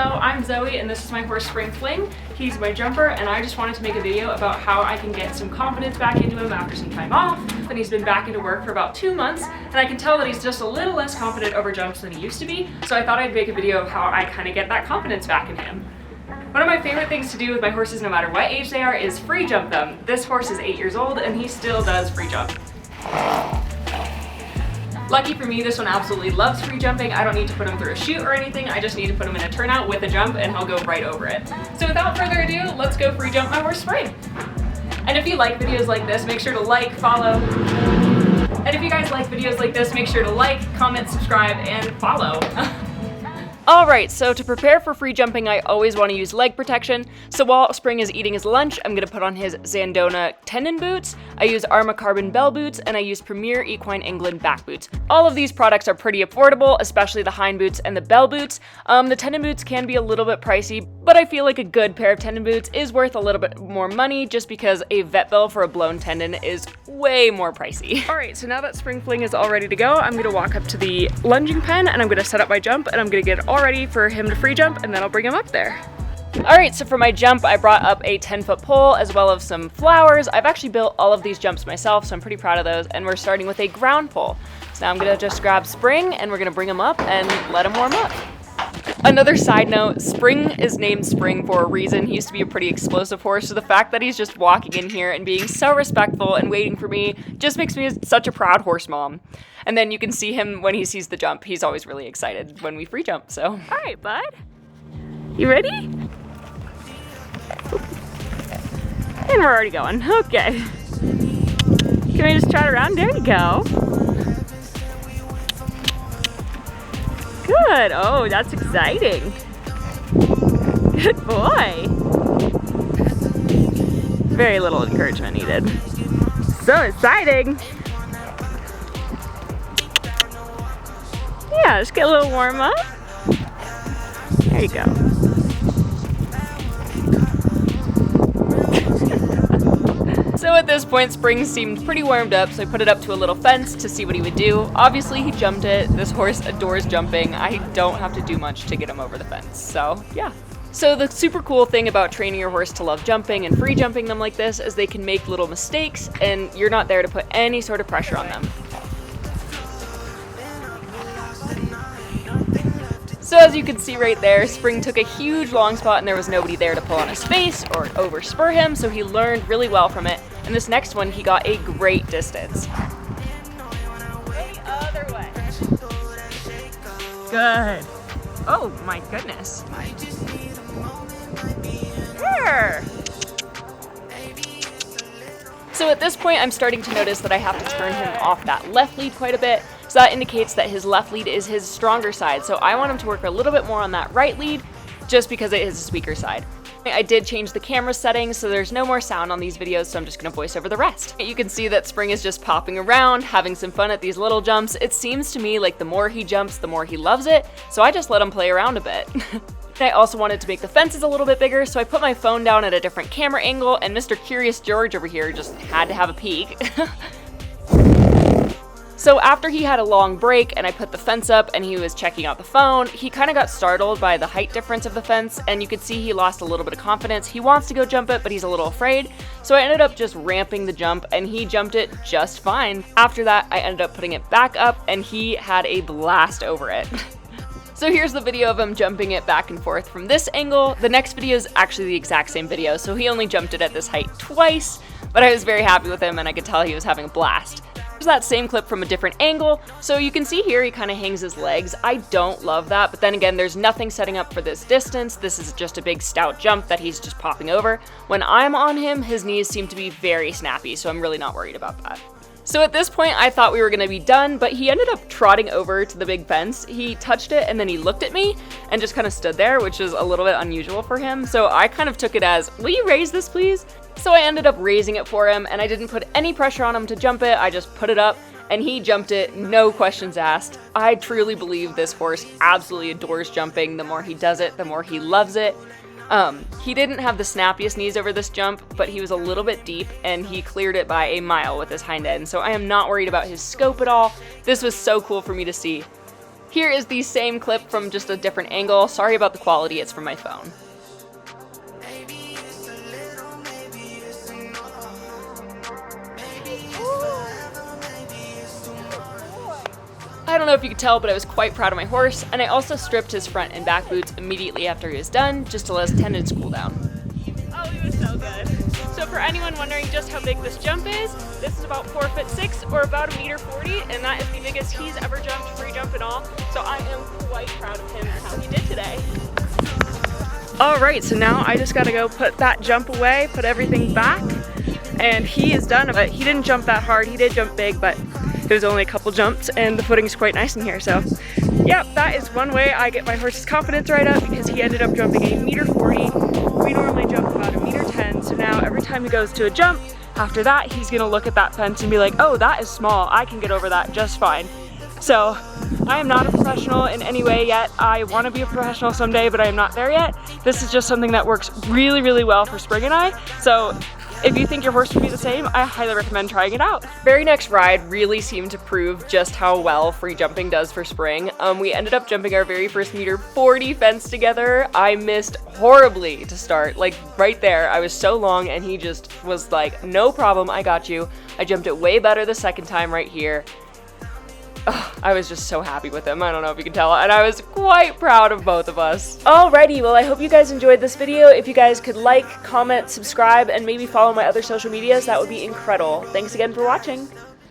Hello, I'm Zoe and this is my horse Spring Fling. He's my jumper and I just wanted to make a video about how I can get some confidence back into him after some time off. And he's been back into work for about 2 months and I can tell that he's just a little less confident over jumps than he used to be. So I thought I'd make a video of how I kind of get that confidence back in him. One of my favorite things to do with my horses, no matter what age they are, is free jump them. This horse is 8 years old and he still does free jump. Lucky for me, this one absolutely loves free jumping. I don't need to put him through a chute or anything. I just need to put him in a turnout with a jump and he'll go right over it. So without further ado, let's go free jump my horse Spring. And if you like videos like this, make sure to like, follow. And if you guys like videos like this, make sure to like, comment, subscribe, and follow. Alright, so to prepare for free jumping, I always want to use leg protection. So while Spring is eating his lunch, I'm going to put on his Zandona tendon boots, I use Arma Carbon bell boots, and I use Premier Equine England back boots. All of these products are pretty affordable, especially the hind boots and the bell boots. The tendon boots can be a little bit pricey, but I feel like a good pair of tendon boots is worth a little bit more money just because a vet bill for a blown tendon is way more pricey. Alright, so now that Spring Fling is all ready to go, I'm going to walk up to the lunging pen and I'm going to set up my jump and I'm going to get it all ready for him to free jump and then I'll bring him up there. Alright, so for my jump, I brought up a 10-foot pole as well as some flowers. I've actually built all of these jumps myself, so I'm pretty proud of those, and we're starting with a ground pole. So now I'm going to just grab Spring and we're going to bring him up and let him warm up. Another side note, Spring is named Spring for a reason. He used to be a pretty explosive horse, so the fact that he's just walking in here and being so respectful and waiting for me just makes me such a proud horse mom. And then you can see him when he sees the jump. He's always really excited when we free jump, so. All right, bud. You ready? And we're already going. Okay. Can we just trot around? There you go. Good. Oh, that's exciting. Good boy. Very little encouragement needed. So exciting. Yeah, just get a little warm up. There you go. So at this point, Spring seemed pretty warmed up, so I put it up to a little fence to see what he would do. Obviously, he jumped it. This horse adores jumping. I don't have to do much to get him over the fence, so yeah. So the super cool thing about training your horse to love jumping and free jumping them like this is they can make little mistakes, and you're not there to put any sort of pressure on them. So as you can see right there, Spring took a huge long spot and there was nobody there to pull on his face or overspur him, so he learned really well from it. And this next one, he got a great distance. The other way. Good. Oh my goodness. Here. So at this point, I'm starting to notice that I have to turn him off that left lead quite a bit. So that indicates that his left lead is his stronger side. So I want him to work a little bit more on that right lead just because it is his weaker side. I did change the camera settings, so there's no more sound on these videos, so I'm just gonna voice over the rest. You can see that Spring is just popping around, having some fun at these little jumps. It seems to me like the more he jumps, the more he loves it, so I just let him play around a bit. I also wanted to make the fences a little bit bigger, so I put my phone down at a different camera angle, and Mr. Curious George over here just had to have a peek. So after he had a long break and I put the fence up and he was checking out the phone, he kind of got startled by the height difference of the fence, and you could see he lost a little bit of confidence. He wants to go jump it, but he's a little afraid. So I ended up just ramping the jump and he jumped it just fine. After that, I ended up putting it back up and he had a blast over it. So here's the video of him jumping it back and forth from this angle. The next video is actually the exact same video, so he only jumped it at this height twice, but I was very happy with him and I could tell he was having a blast. There's that same clip from a different angle, so you can see here he kind of hangs his legs. I don't love that, but then again, there's nothing setting up for this distance. This is just a big stout jump that he's just popping over. When I'm on him, his knees seem to be very snappy, so I'm really not worried about that. So at this point, I thought we were gonna be done, but he ended up trotting over to the big fence. He touched it and then he looked at me and just kind of stood there, which is a little bit unusual for him. So I kind of took it as, will you raise this please? So I ended up raising it for him and I didn't put any pressure on him to jump it. I just put it up and he jumped it, no questions asked. I truly believe this horse absolutely adores jumping. The more he does it, the more he loves it. He didn't have the snappiest knees over this jump, but he was a little bit deep and he cleared it by a mile with his hind end. So I am not worried about his scope at all. This was so cool for me to see. Here is the same clip from just a different angle. Sorry about the quality, it's from my phone. I don't know if you could tell, but I was quite proud of my horse, and I also stripped his front and back boots immediately after he was done, just to let his tendons cool down. Oh, he was so good. So for anyone wondering just how big this jump is, this is about 4'6" or about 1.40 meters, and that is the biggest he's ever jumped free jump at all. So I am quite proud of him and how he did today. Alright, so now I just gotta go put that jump away, put everything back, and he is done. But he didn't jump that hard, he did jump big, but there's only a couple jumps and the footing is quite nice in here. So yeah, that is one way I get my horse's confidence right up, because he ended up jumping 1.40 meters. We normally jump about 1.10 meters, so now every time he goes to a jump, after that he's gonna look at that fence and be like, oh, that is small, I can get over that just fine. So I am not a professional in any way yet. I want to be a professional someday, but I am not there yet. This is just something that works really, really well for Spring and I. So if you think your horse would be the same, I highly recommend trying it out. Very next ride really seemed to prove just how well free jumping does for Spring. We ended up jumping our very first 1.40 meter fence together. I missed horribly to start, like right there. I was so long and he just was like, no problem, I got you. I jumped it way better the second time right here. Ugh, I was just so happy with him, I don't know if you can tell, and I was quite proud of both of us. Alrighty, well I hope you guys enjoyed this video. If you guys could like, comment, subscribe, and maybe follow my other social medias, that would be incredible. Thanks again for watching.